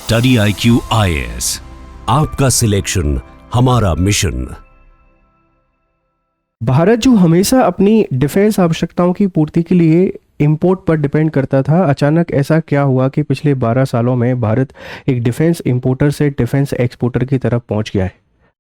Study IQ IAS, आपका selection हमारा mission. Bharat जो हमेशा अपनी डिफेंस आवश्यकताओं की पूर्ति के लिए इंपोर्ट पर डिपेंड करता था, अचानक ऐसा क्या हुआ कि पिछले 12 सालों में भारत एक डिफेंस इंपोर्टर से डिफेंस एक्सपोर्टर की तरफ पहुंच गया है।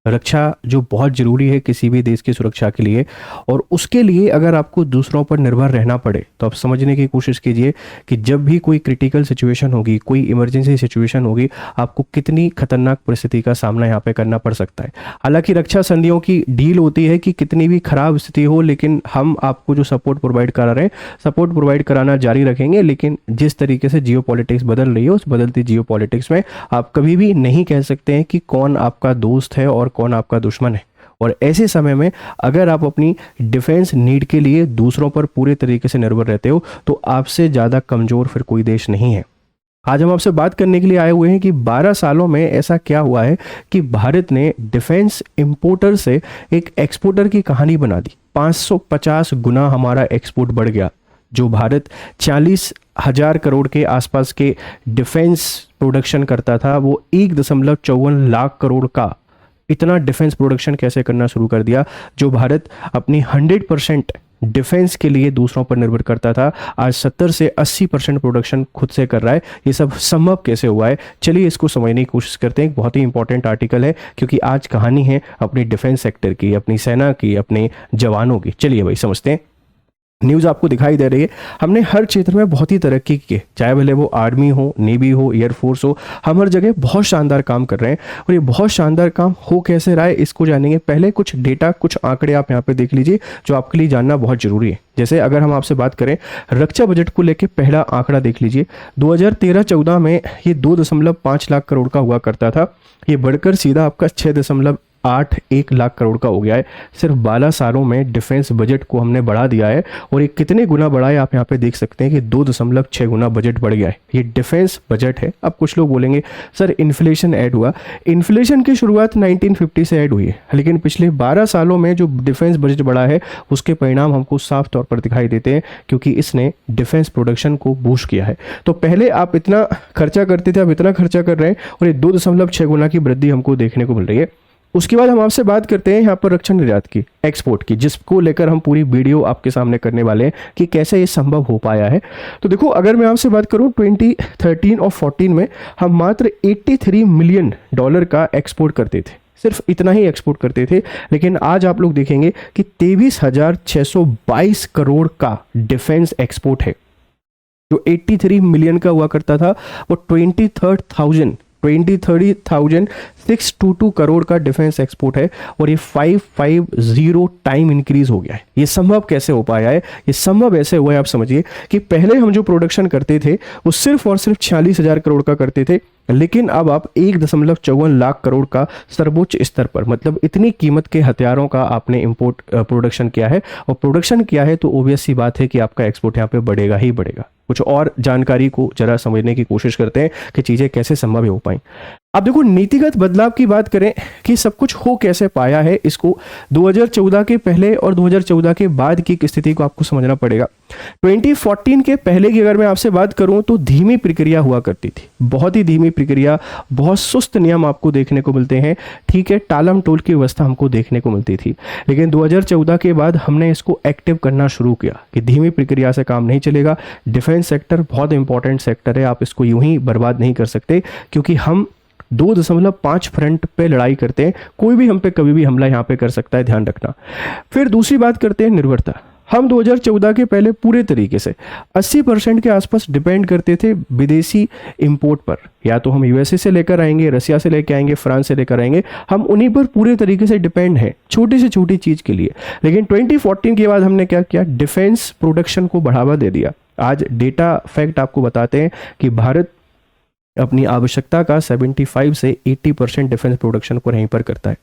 रक्षा जो बहुत ज़रूरी है किसी भी देश की सुरक्षा के लिए, और उसके लिए अगर आपको दूसरों पर निर्भर रहना पड़े तो आप समझने की कोशिश कीजिए कि जब भी कोई क्रिटिकल सिचुएशन होगी, कोई इमरजेंसी सिचुएशन होगी, आपको कितनी खतरनाक परिस्थिति का सामना यहाँ पे करना पड़ सकता है। हालांकि रक्षा संधियों की डील होती है कि कितनी भी खराब स्थिति हो, लेकिन हम आपको जो सपोर्ट प्रोवाइड करा रहे हैं, सपोर्ट प्रोवाइड कराना जारी रखेंगे। लेकिन जिस तरीके से जियो पॉलिटिक्स बदल रही है, उस बदलती जियो पॉलिटिक्स में आप कभी भी नहीं कह सकते हैं कि कौन आपका दोस्त है और कौन आपका दुश्मन है। और ऐसे समय में अगर आप अपनी डिफेंस नीड के लिए दूसरों पर पूरे तरीके से निर्भर रहते हो तो आपसे ज़्यादा कमज़ोर फिर कोई देश नहीं है। आज हम आपसे बात करने के लिए आए हुए हैं कि 12 सालों में ऐसा क्या हुआ है कि भारत ने डिफेंस इंपोर्टर से एक एक्सपोर्टर की कहानी बना दी। 550 गुना हमारा एक्सपोर्ट बढ़ गया। जो भारत 40,000 करोड़ के आसपास के डिफेंस प्रोडक्शन करता था, वो 1.54 लाख करोड़ का इतना डिफेंस प्रोडक्शन कैसे करना शुरू कर दिया। जो भारत अपनी 100% डिफेंस के लिए दूसरों पर निर्भर करता था, आज 70 से 80% प्रोडक्शन खुद से कर रहा है। ये सब संभव कैसे हुआ है, चलिए इसको समझने की कोशिश करते हैं। एक बहुत ही इंपॉर्टेंट आर्टिकल है, क्योंकि आज कहानी है अपनी डिफेंस सेक्टर की, अपनी सेना की, अपने जवानों की। चलिए भाई समझते हैं। न्यूज़ आपको दिखाई दे रही है, हमने हर क्षेत्र में बहुत ही तरक्की की, चाहे भले वो आर्मी हो, नेवी हो, एयरफोर्स हो, हम हर जगह बहुत शानदार काम कर रहे हैं। और ये बहुत शानदार काम हो कैसे रहा है इसको जानेंगे। पहले कुछ डेटा, कुछ आंकड़े आप यहाँ पे देख लीजिए जो आपके लिए जानना बहुत जरूरी है। जैसे अगर हम आपसे बात करें रक्षा बजट को लेकर, पहला आंकड़ा देख लीजिए। 2013-14 में ये 2.5 लाख करोड़ का हुआ करता था, ये बढ़कर सीधा आपका 6.81 लाख करोड़ का हो गया है। सिर्फ 12 सालों में डिफेंस बजट को हमने बढ़ा दिया है। और ये कितने गुना बढ़ा है आप यहाँ पे देख सकते हैं कि 2.6 गुना बजट बढ़ गया है। ये डिफेंस बजट है। अब कुछ लोग बोलेंगे सर इन्फ्लेशन ऐड हुआ। इन्फ्लेशन की शुरुआत 1950 से ऐड हुई है, लेकिन पिछले 12 सालों में जो डिफेंस बजट बढ़ा है उसके परिणाम हमको साफ तौर पर दिखाई देते हैं, क्योंकि इसने डिफेंस प्रोडक्शन को बूस्ट किया है। तो पहले आप इतना खर्चा करते थे, अब इतना खर्चा कर रहे हैं, और ये 2.6 गुना की वृद्धि हमको देखने को मिल रही है। उसके बाद हम आपसे बात करते हैं यहाँ पर रक्षा निर्यात की, एक्सपोर्ट की, जिसको लेकर हम पूरी वीडियो आपके सामने करने वाले हैं कि कैसे ये संभव हो पाया है। तो देखो, अगर मैं आपसे बात करूँ 2013 और 14 में हम मात्र $83 मिलियन का एक्सपोर्ट करते थे, सिर्फ इतना ही एक्सपोर्ट करते थे। लेकिन आज आप लोग देखेंगे कि 23,622 करोड़ का डिफेंस एक्सपोर्ट है। जो 83 मिलियन का हुआ करता था वो 23,622 करोड़ का डिफेंस एक्सपोर्ट है, और ये 550 टाइम इंक्रीज हो गया है। ये संभव कैसे हो पाया है? ये संभव ऐसे हुआ है, आप समझिए कि पहले हम जो प्रोडक्शन करते थे वो सिर्फ और सिर्फ 46,000 करोड़ का करते थे, लेकिन अब आप 1.54 लाख करोड़ का सर्वोच्च स्तर पर, मतलब इतनी कीमत के हथियारों का आपने इंपोर्ट प्रोडक्शन किया है। और प्रोडक्शन किया है तो ऑब्वियस सी बात है कि आपका एक्सपोर्ट यहाँ पे बढ़ेगा ही बढ़ेगा। कुछ और जानकारी को जरा समझने की कोशिश करते हैं कि चीज़ें कैसे संभव हो पाई। अब देखो, नीतिगत बदलाव की बात करें कि सब कुछ हो कैसे पाया है, इसको 2014 के पहले और 2014 के बाद की स्थिति को आपको समझना पड़ेगा। 2014 के पहले की अगर मैं आपसे बात करूं तो धीमी प्रक्रिया हुआ करती थी, बहुत ही धीमी प्रक्रिया, बहुत सुस्त नियम आपको देखने को मिलते हैं। ठीक है, टालम टोल की व्यवस्था हमको देखने को मिलती थी, लेकिन 2014 के बाद हमने इसको एक्टिव करना शुरू किया कि धीमी प्रक्रिया से काम नहीं चलेगा। डिफेंस सेक्टर बहुत इंपॉर्टेंट सेक्टर है, आप इसको यूं ही बर्बाद नहीं कर सकते, क्योंकि हम 2.5 फ्रंट पे लड़ाई करते हैं। कोई भी हम पे कभी भी हमला यहाँ पे कर सकता है, ध्यान रखना। फिर दूसरी बात करते हैं निर्भरता। हम 2014 के पहले पूरे तरीके से 80% के आसपास डिपेंड करते थे विदेशी इंपोर्ट पर। या तो हम यूएसए से लेकर आएंगे, रसिया से लेकर आएंगे, फ्रांस से लेकर आएंगे, हम उन्हीं पर पूरे तरीके से डिपेंड हैं छोटी से छोटी चीज़ के लिए। लेकिन 2014 के बाद हमने क्या किया, डिफेंस प्रोडक्शन को बढ़ावा दे दिया। आज डेटा फैक्ट आपको बताते हैं कि भारत अपनी आवश्यकता का 75 से 80% डिफेंस प्रोडक्शन को यहीं पर करता है।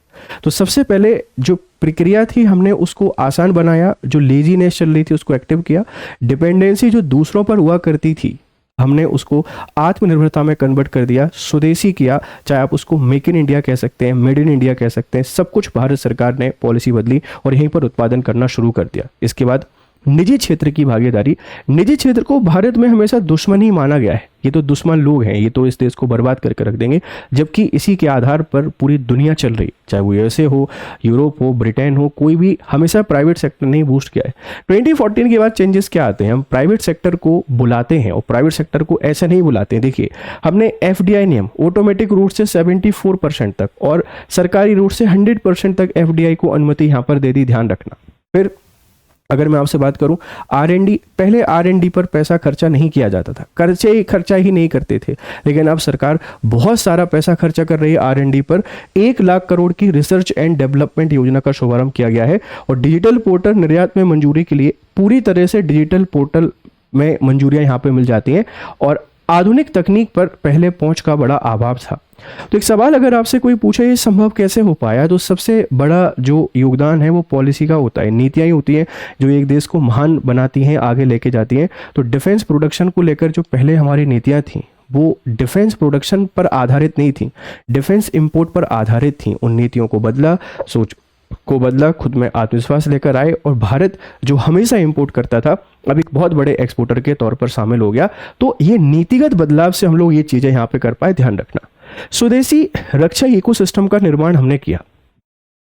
तो सबसे पहले जो प्रक्रिया थी हमने उसको आसान बनाया, जो लेजीनेस चल रही थी उसको एक्टिव किया। डिपेंडेंसी जो दूसरों पर हुआ करती थी हमने उसको आत्मनिर्भरता में कन्वर्ट कर दिया, स्वदेशी किया। चाहे आप उसको मेक इन इंडिया कह सकते हैं, मेड इन इंडिया कह सकते हैं, सब कुछ भारत सरकार ने पॉलिसी बदली और यहीं पर उत्पादन करना शुरू कर दिया। इसके बाद निजी क्षेत्र की भागीदारी। निजी क्षेत्र को भारत में हमेशा दुश्मन ही माना गया है, ये तो दुश्मन लोग हैं, ये तो इस देश को बर्बाद करके रख देंगे, जबकि इसी के आधार पर पूरी दुनिया चल रही, चाहे वो यूएसए हो, यूरोप हो, ब्रिटेन हो, कोई भी हमेशा प्राइवेट सेक्टर ने ही बूस्ट किया है। 2014 के बाद चेंजेस क्या आते हैं, हम प्राइवेट सेक्टर को बुलाते हैं और प्राइवेट सेक्टर को ऐसा नहीं बुलाते हैं। देखिए, हमने एफडीआई नियम ऑटोमेटिक रूट से 74% तक और सरकारी रूट से 100% तक एफडीआई को अनुमति यहाँ पर दे दी, ध्यान रखना। फिर अगर मैं आपसे बात करूं आरएनडी, पहले आरएनडी पर पैसा खर्चा नहीं किया जाता था, खर्चा ही नहीं करते थे, लेकिन अब सरकार बहुत सारा पैसा खर्चा कर रही है आरएनडी पर। 1 लाख करोड़ की रिसर्च एंड डेवलपमेंट योजना का शुभारंभ किया गया है और डिजिटल पोर्टल निर्यात में मंजूरी के लिए पूरी तरह से डिजिटल पोर्टल में मंजूरियां यहाँ पे मिल जाती हैं और आधुनिक तकनीक पर पहले पहुंच का बड़ा अभाव था। तो एक सवाल अगर आपसे कोई पूछे ये संभव कैसे हो पाया, तो सबसे बड़ा जो योगदान है वो पॉलिसी का होता है, नीतियां ही होती हैं जो एक देश को महान बनाती हैं, आगे लेके जाती हैं। तो डिफेंस प्रोडक्शन को लेकर जो पहले हमारी नीतियां थी वो डिफेंस प्रोडक्शन पर आधारित नहीं थी, डिफेंस इंपोर्ट पर आधारित थी। उन नीतियों को बदला, सोच को बदला, खुद में आत्मविश्वास लेकर आए और भारत जो हमेशा इंपोर्ट करता था अब एक बहुत बड़े एक्सपोर्टर के तौर पर शामिल हो गया। तो ये नीतिगत बदलाव से हम लोग ये चीजें यहाँ पे कर पाए, ध्यान रखना। स्वदेशी रक्षा इकोसिस्टम का निर्माण हमने किया,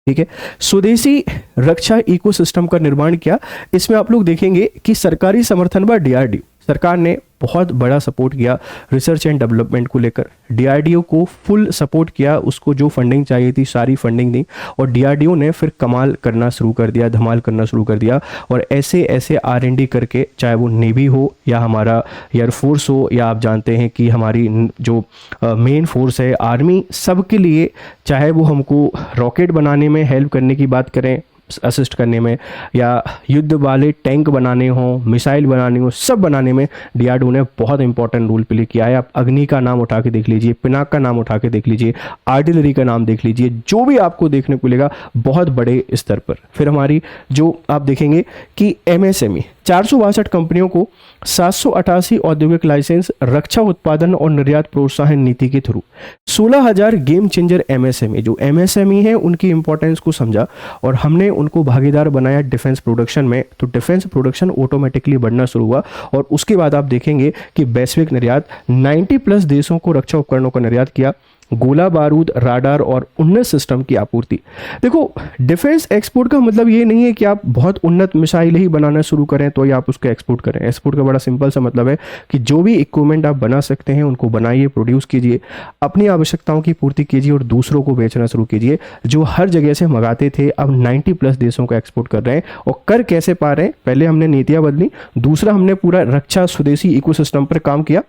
ठीक है, स्वदेशी रक्षा इकोसिस्टम का निर्माण किया। इसमें आप लोग देखेंगे कि सरकारी समर्थन पर डीआरडीओ, सरकार ने बहुत बड़ा सपोर्ट किया रिसर्च एंड डेवलपमेंट को लेकर, डीआरडीओ को फुल सपोर्ट किया, उसको जो फंडिंग चाहिए थी सारी फंडिंग दी और डीआरडीओ ने फिर कमाल करना शुरू कर दिया, धमाल करना शुरू कर दिया। और ऐसे ऐसे आरएनडी करके, चाहे वो नेवी हो या हमारा एयरफोर्स हो या आप जानते हैं कि हमारी जो मेन फोर्स है आर्मी, सब के लिए, चाहे वो हमको रॉकेट बनाने में हेल्प करने की बात करें, असिस्ट करने में, या युद्ध वाले टैंक बनाने हो, मिसाइल बनाने हो, सब बनाने में डीआरडीओ ने बहुत इंपॉर्टेंट रोल प्ले किया है। आप अग्नि का नाम उठा के देख लीजिए, पिनाक का नाम उठा के देख लीजिए, आर्टिलरी का नाम देख लीजिए, जो भी आपको देखने को मिलेगा बहुत बड़े स्तर पर। फिर हमारी जो आप देखेंगे कि एमएसएमई 462 कंपनियों को 788 औद्योगिक लाइसेंस रक्षा उत्पादन और निर्यात प्रोत्साहन नीति के थ्रू 16,000 गेम चेंजर एमएसएमई, जो एमएसएमई है उनकी इंपॉर्टेंस को समझा और हमने उनको भागीदार बनाया डिफेंस प्रोडक्शन में। तो डिफेंस प्रोडक्शन ऑटोमेटिकली बढ़ना शुरू हुआ और उसके बाद आप देखेंगे कि वैश्विक निर्यात 90+ देशों को रक्षा उपकरणों का निर्यात किया, गोला बारूद, राडार और उन्नत सिस्टम की आपूर्ति। देखो, डिफेंस एक्सपोर्ट का मतलब ये नहीं है कि आप बहुत उन्नत मिसाइल ही बनाना शुरू करें तो ही आप उसको एक्सपोर्ट करें। एक्सपोर्ट का बड़ा सिंपल सा मतलब है कि जो भी इक्विपमेंट आप बना सकते हैं उनको बनाइए, प्रोड्यूस कीजिए, अपनी आवश्यकताओं की पूर्ति कीजिए और दूसरों को बेचना शुरू कीजिए। जो हर जगह से मंगाते थे अब 90+ देशों को एक्सपोर्ट कर रहे हैं। और कर कैसे पा रहे हैं, पहले हमने नीतियां बदली, दूसरा हमने पूरा रक्षा स्वदेशी इकोसिस्टम पर काम किया।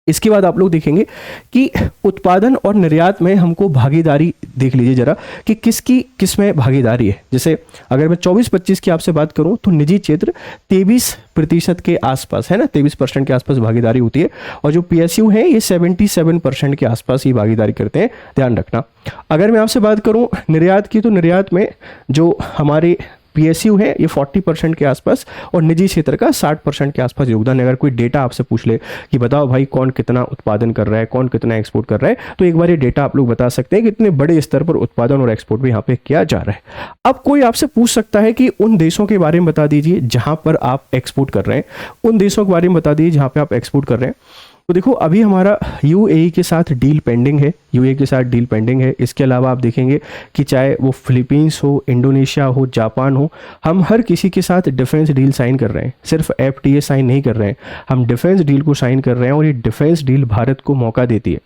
इसके बाद आप लोग देखेंगे कि उत्पादन और निर्यात में हमको भागीदारी देख लीजिए जरा कि किसकी किसमें भागीदारी है। जैसे अगर मैं 24-25 की आपसे बात करूं तो निजी क्षेत्र 23% के आसपास है ना, 23% के आसपास भागीदारी होती है और जो पीएसयू है ये 77% के आसपास ही भागीदारी करते हैं, ध्यान रखना। अगर मैं आपसे बात करूं निर्यात की, तो निर्यात में जो हमारे पीएसयू है ये 40% के आसपास और निजी क्षेत्र का 60% के आसपास योगदान है। अगर कोई डेटा आपसे पूछ ले कि बताओ भाई कौन कितना उत्पादन कर रहा है, कौन कितना एक्सपोर्ट कर रहा है, तो एक बार ये डेटा आप लोग बता सकते हैं कि इतने बड़े स्तर पर उत्पादन और एक्सपोर्ट भी यहाँ पे किया जा रहा है। अब कोई आपसे पूछ सकता है कि उन देशों के बारे में बता दीजिए जहां पर आप एक्सपोर्ट कर रहे हैं, उन देशों के बारे में बता दीजिए जहां पे आप एक्सपोर्ट कर रहे हैं। तो देखो, अभी हमारा यूएई के साथ डील पेंडिंग है, यूएई के साथ डील पेंडिंग है। इसके अलावा आप देखेंगे कि चाहे वो फिलीपींस हो, इंडोनेशिया हो, जापान हो, हम हर किसी के साथ डिफेंस डील साइन कर रहे हैं। सिर्फ एफटीए साइन नहीं कर रहे हैं, हम डिफेंस डील को साइन कर रहे हैं और ये डिफेंस डील भारत को मौका देती है।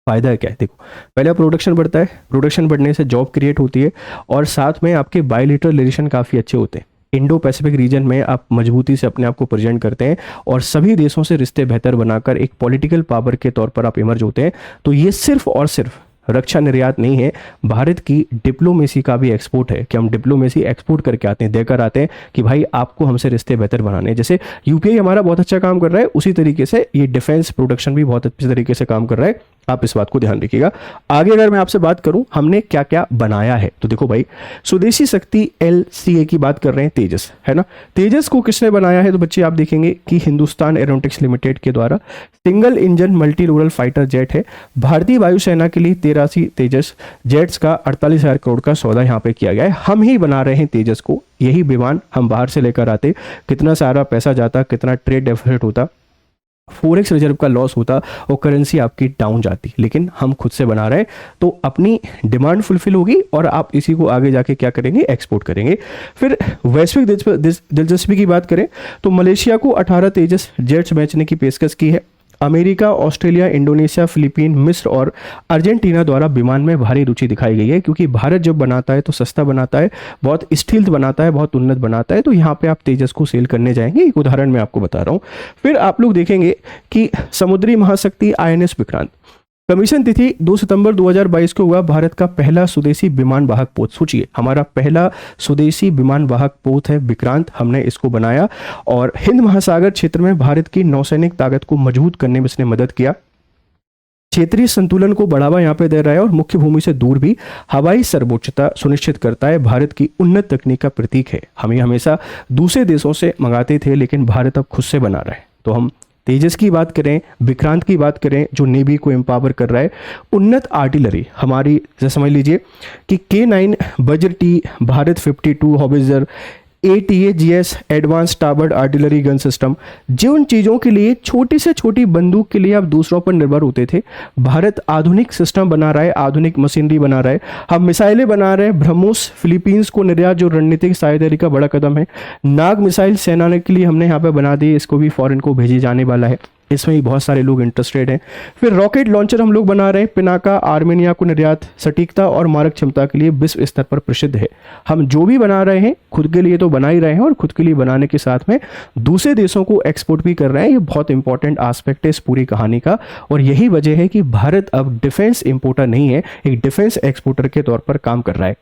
फायदा है क्या है, देखो, पहले प्रोडक्शन बढ़ता है, प्रोडक्शन बढ़ने से जॉब क्रिएट होती है और साथ में आपके बायलैटरल रिलेशन काफ़ी अच्छे होते हैं। इंडो पैसिफिक रीजन में आप मजबूती से अपने आप को प्रेजेंट करते हैं और सभी देशों से रिश्ते बेहतर बनाकर एक पॉलिटिकल पावर के तौर पर आप इमर्ज होते हैं। तो ये सिर्फ और सिर्फ रक्षा निर्यात नहीं है, भारत की डिप्लोमेसी का भी एक्सपोर्ट है कि हम डिप्लोमेसी एक्सपोर्ट करके आते हैं, देकर आते हैं कि भाई आपको हमसे रिश्ते बेहतर बनाने हैं। जैसे यूपीआई हमारा बहुत अच्छा काम कर रहा है, उसी तरीके से ये डिफेंस प्रोडक्शन भी बहुत अच्छे तरीके से काम कर रहा है। आप इस बात को ध्यान रखिएगा। आगे अगर मैं आपसे बात करूं हमने क्या क्या बनाया है, तो देखो भाई, स्वदेशी शक्ति LCA की बात कर रहे हैं, तेजस है ना। तेजस को किसने बनाया है, तो बच्चे आप देखेंगे कि हिंदुस्तान एरोनॉटिक्स लिमिटेड के द्वारा single engine multi role fighter jet है। भारतीय वायुसेना के लिए 83 तेजस जेट्स का 48,000 करोड़ का सौदा यहाँ पे किया गया है। हम ही बना रहे हैं तेजस को, यही विमान हम बाहर से लेकर आते, कितना सारा पैसा जाता, कितना ट्रेड डेफिसिट होता, फॉरेक्स रिजर्व का लॉस होता और करेंसी आपकी डाउन जाती, लेकिन हम खुद से बना रहे हैं तो अपनी डिमांड फुलफिल होगी और आप इसी को आगे जाके क्या करेंगे, एक्सपोर्ट करेंगे। फिर वैश्विक दिलचस्पी की बात करें तो मलेशिया को 18 तेजस जेट्स बेचने की पेशकश की है। अमेरिका, ऑस्ट्रेलिया, इंडोनेशिया, फिलीपीन, मिस्र और अर्जेंटीना द्वारा विमान में भारी रुचि दिखाई गई है, क्योंकि भारत जब बनाता है तो सस्ता बनाता है, बहुत स्टील्थ बनाता है, बहुत उन्नत बनाता है, तो यहाँ पे आप तेजस को सेल करने जाएंगे। एक उदाहरण मैं आपको बता रहा हूँ। फिर आप लोग देखेंगे कि समुद्री महाशक्ति INS विक्रांत कमीशन तिथि 2 सितंबर 2022 को हुआ। भारत का पहला स्वदेशी विमान वाहक पोत, सोचिए हमारा पहला स्वदेशी विमान वाहक पोत है विक्रांत, हमने इसको बनाया और हिंद महासागर क्षेत्र में भारत की नौसैनिक ताकत को मजबूत करने में इसने मदद किया। क्षेत्रीय संतुलन को बढ़ावा यहाँ पे दे रहा है और मुख्य भूमि से दूर भी हवाई सर्वोच्चता सुनिश्चित करता है। भारत की उन्नत तकनीक का प्रतीक है। हम ये हमेशा दूसरे देशों से मंगाते थे, लेकिन भारत अब खुद से बना रहा है। तो हम तेजस की बात करें, विक्रांत की बात करें जो नेवी को एम्पावर कर रहा है, उन्नत आर्टिलरी हमारी, जैसे समझ लीजिए कि K9 Vajra T, Bharat 52 howitzer, ATAGS advance टावर्ड आर्टिलरी गन सिस्टम, जिन चीज़ों के लिए छोटी से छोटी बंदूक के लिए आप दूसरों पर निर्भर होते थे, भारत आधुनिक सिस्टम बना रहा है, आधुनिक मशीनरी बना रहा है। हम मिसाइलें बना रहे हैं, ब्रह्मोस फिलीपींस को निर्यात जो रणनीतिक साझेदारी का बड़ा कदम है। नाग मिसाइल सेना के लिए हमने यहाँ पे बना दी, इसको भी फॉरेन को भेजे जाने वाला है, इसमें ही बहुत सारे लोग इंटरेस्टेड हैं। फिर रॉकेट लॉन्चर हम लोग बना रहे हैं, पिनाका आर्मेनिया को निर्यात सटीकता और मारक क्षमता के लिए विश्व स्तर पर प्रसिद्ध है। हम जो भी बना रहे हैं खुद के लिए तो बना ही रहे हैं और खुद के लिए बनाने के साथ में दूसरे देशों को एक्सपोर्ट भी कर रहे हैं। ये बहुत इंपॉर्टेंट एस्पेक्ट है इस पूरी कहानी का और यही वजह है कि भारत अब डिफेंस इंपोर्टर नहीं है, एक डिफेंस एक्सपोर्टर के तौर पर काम कर रहा है।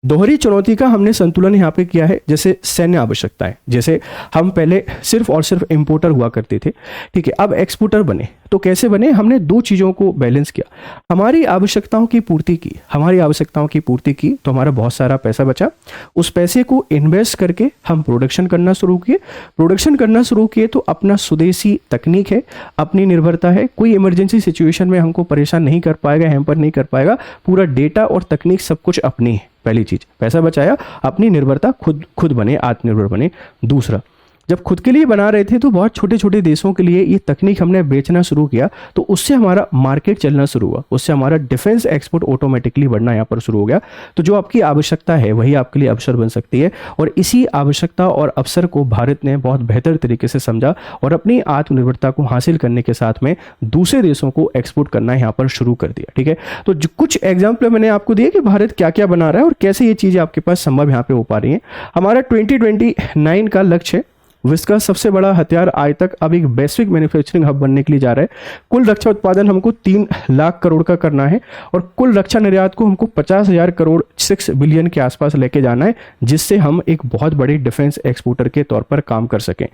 दोहरी चुनौती का हमने संतुलन यहाँ पे किया है, जैसे सैन्य आवश्यकताएं, जैसे हम पहले सिर्फ और सिर्फ इंपोर्टर हुआ करते थे, ठीक है, अब एक्सपोर्टर बने। तो कैसे बने, हमने दो चीज़ों को बैलेंस किया, हमारी आवश्यकताओं की पूर्ति की, हमारी आवश्यकताओं की पूर्ति की तो हमारा बहुत सारा पैसा बचा, उस पैसे को इन्वेस्ट करके हम प्रोडक्शन करना शुरू किए। प्रोडक्शन करना शुरू किए तो अपना स्वदेशी तकनीक है, अपनी निर्भरता है, कोई इमरजेंसी सिचुएशन में हमको परेशान नहीं कर पाएगा, हैम्पर नहीं कर पाएगा, पूरा डेटा और तकनीक सब कुछ अपनी है। पहली चीज पैसा बचाया, अपनी निर्भरता, खुद बने, आत्मनिर्भर बने। दूसरा, जब खुद के लिए बना रहे थे तो बहुत छोटे छोटे देशों के लिए ये तकनीक हमने बेचना शुरू किया, तो उससे हमारा मार्केट चलना शुरू हुआ, उससे हमारा डिफेंस एक्सपोर्ट ऑटोमेटिकली बढ़ना यहाँ पर शुरू हो गया। तो जो आपकी आवश्यकता है वही आपके लिए अवसर बन सकती है और इसी आवश्यकता और अवसर को भारत ने बहुत बेहतर तरीके से समझा और अपनी आत्मनिर्भरता को हासिल करने के साथ में दूसरे देशों को एक्सपोर्ट करना यहाँ पर शुरू कर दिया। ठीक है, तो कुछ एग्जाम्पल मैंने आपको दिए कि भारत क्या क्या बना रहा है और कैसे ये चीज़ें आपके पास संभव यहाँ पे हो पा रही हैं। हमारा 2029 का लक्ष्य है, विश्व का सबसे बड़ा हथियार आज तक अब एक वैश्विक मैन्युफैक्चरिंग हब बनने के लिए जा रहा है। कुल रक्षा उत्पादन हमको 3 लाख करोड़ का करना है और कुल रक्षा निर्यात को हमको 50,000 करोड़ 6 बिलियन के आसपास लेके जाना है, जिससे हम एक बहुत बड़े डिफेंस एक्सपोर्टर के तौर पर काम कर सकें।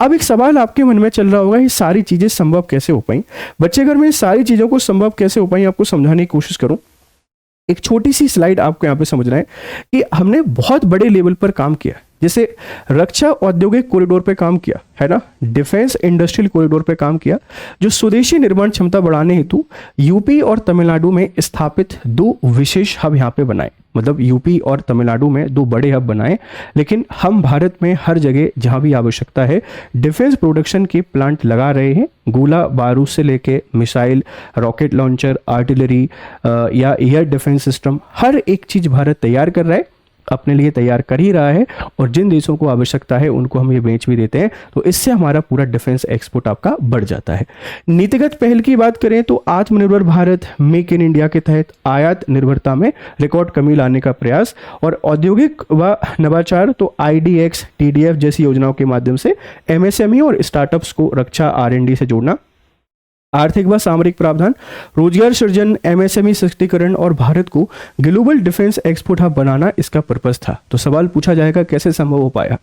अब एक सवाल आपके मन में चल रहा होगा, ये सारी चीज़ें संभव कैसे हो पाई। बच्चे, अगर मैं सारी चीज़ों को संभव कैसे हो पाई आपको समझाने की कोशिश करूं, एक छोटी सी स्लाइड आपको यहाँ पे समझना है कि हमने बहुत बड़े लेवल पर काम किया, जैसे रक्षा औद्योगिक कॉरिडोर पे काम किया है ना, डिफेंस इंडस्ट्रियल कॉरिडोर पे काम किया, जो स्वदेशी निर्माण क्षमता बढ़ाने हेतु यूपी और तमिलनाडु में स्थापित 2 विशेष हब यहाँ पे बनाए, मतलब यूपी और तमिलनाडु में 2 बड़े हब बनाए। लेकिन हम भारत में हर जगह जहाँ भी आवश्यकता है डिफेंस प्रोडक्शन के प्लांट लगा रहे हैं। गोला बारूद से लेके मिसाइल, रॉकेट लॉन्चर, आर्टिलरी या एयर डिफेंस सिस्टम, हर एक चीज़ भारत तैयार कर रहा है, अपने लिए तैयार कर ही रहा है और जिन देशों को आवश्यकता है उनको हम ये बेच भी देते हैं। तो इससे हमारा पूरा डिफेंस एक्सपोर्ट आपका बढ़ जाता है। नीतिगत पहल की बात करें तो आत्मनिर्भर भारत, मेक इन इंडिया के तहत आयात निर्भरता में रिकॉर्ड कमी लाने का प्रयास और औद्योगिक व नवाचार, तो IDX, TDF जैसी योजनाओं के माध्यम से MSME और स्टार्टअप्स को रक्षा R&D से जोड़ना, आर्थिक व सामरिक प्रावधान, रोजगार सृजन, MSME सशक्तिकरण और भारत को ग्लोबल डिफेंस एक्सपोर्ट हब बनाना इसका पर्पस था। तो सवाल पूछा जाएगा कैसे संभव हो पाया।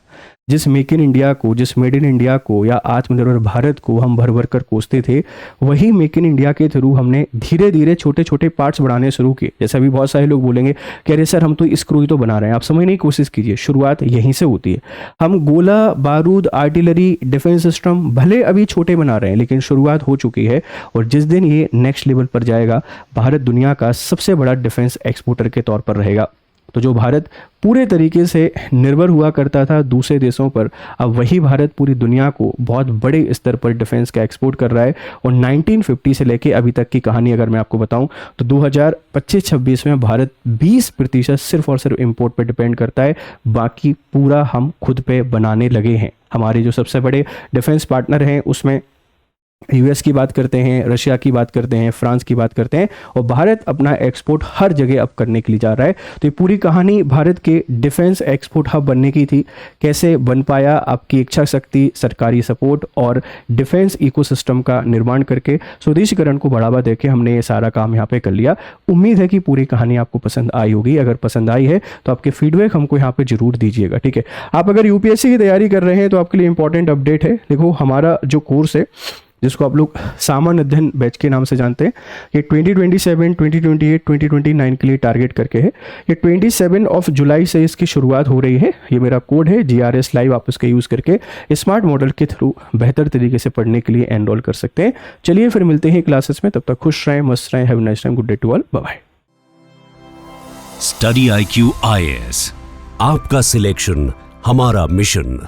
जिस मेक इन इंडिया को, जिस मेड इन इंडिया को या आत्मनिर्भर भारत को हम भर भर कर कोसते थे, वही मेक इन इंडिया के थ्रू हमने धीरे धीरे छोटे छोटे पार्ट्स बनाने शुरू किए। जैसे अभी बहुत सारे लोग बोलेंगे कि अरे सर हम तो स्क्रू ही तो बना रहे हैं। आप समझने की कोशिश कीजिए, शुरुआत यहीं से होती है। हम गोला बारूद, आर्टिलरी, डिफेंस सिस्टम भले अभी छोटे बना रहे हैं, लेकिन शुरुआत हो चुकी है। और जिस दिन ये नेक्स्ट लेवल पर जाएगा, भारत दुनिया का सबसे बड़ा डिफेंस एक्सपोर्टर के तौर पर रहेगा। तो जो भारत पूरे तरीके से निर्भर हुआ करता था दूसरे देशों पर, अब वही भारत पूरी दुनिया को बहुत बड़े स्तर पर डिफेंस का एक्सपोर्ट कर रहा है। और 1950 से लेके अभी तक की कहानी अगर मैं आपको बताऊं तो 2025-26 में भारत 20% सिर्फ और सिर्फ इंपोर्ट पर डिपेंड करता है। बाकी पूरा हम खुद पे बनाने लगे हैं। हमारे जो सबसे बड़े डिफेंस पार्टनर हैं उसमें यूएस की बात करते हैं, रशिया की बात करते हैं, फ्रांस की बात करते हैं, और भारत अपना एक्सपोर्ट हर जगह अब करने के लिए जा रहा है। तो ये पूरी कहानी भारत के डिफेंस एक्सपोर्ट हब बनने की थी। कैसे बन पाया? आपकी इच्छा शक्ति, सरकारी सपोर्ट और डिफेंस इकोसिस्टम का निर्माण करके, स्वदेशीकरण को बढ़ावा देके हमने ये सारा काम यहाँ पे कर लिया। उम्मीद है कि पूरी कहानी आपको पसंद आई होगी। अगर पसंद आई है तो आपके फीडबैक हमको यहाँ पे जरूर दीजिएगा, ठीक है। आप अगर यूपीएससी की तैयारी कर रहे हैं तो आपके लिए इंपॉर्टेंट अपडेट है। देखो, हमारा जो कोर्स है जिसको आप लोग सामान्य अध्ययन बैच के नाम से जानते हैं, ये 2027, 2028, 2029 के लिए टारगेट करके है। ये 27 जुलाई से इसकी शुरुआत हो रही है। ये मेरा कोड है GRS लाइव, आप इसका यूज़ करके स्मार्ट मॉडल के थ्रू बेहतर तरीके से पढ़ने के लिए एनरोल कर सकते हैं। चलिए फिर मिलते हैं क्लासेस में, तब तक खुश रहें, मस्त रहें। Have a nice time, good day to all, bye bye. Study IQ IAS, आपका सिलेक्शन हमारा मिशन।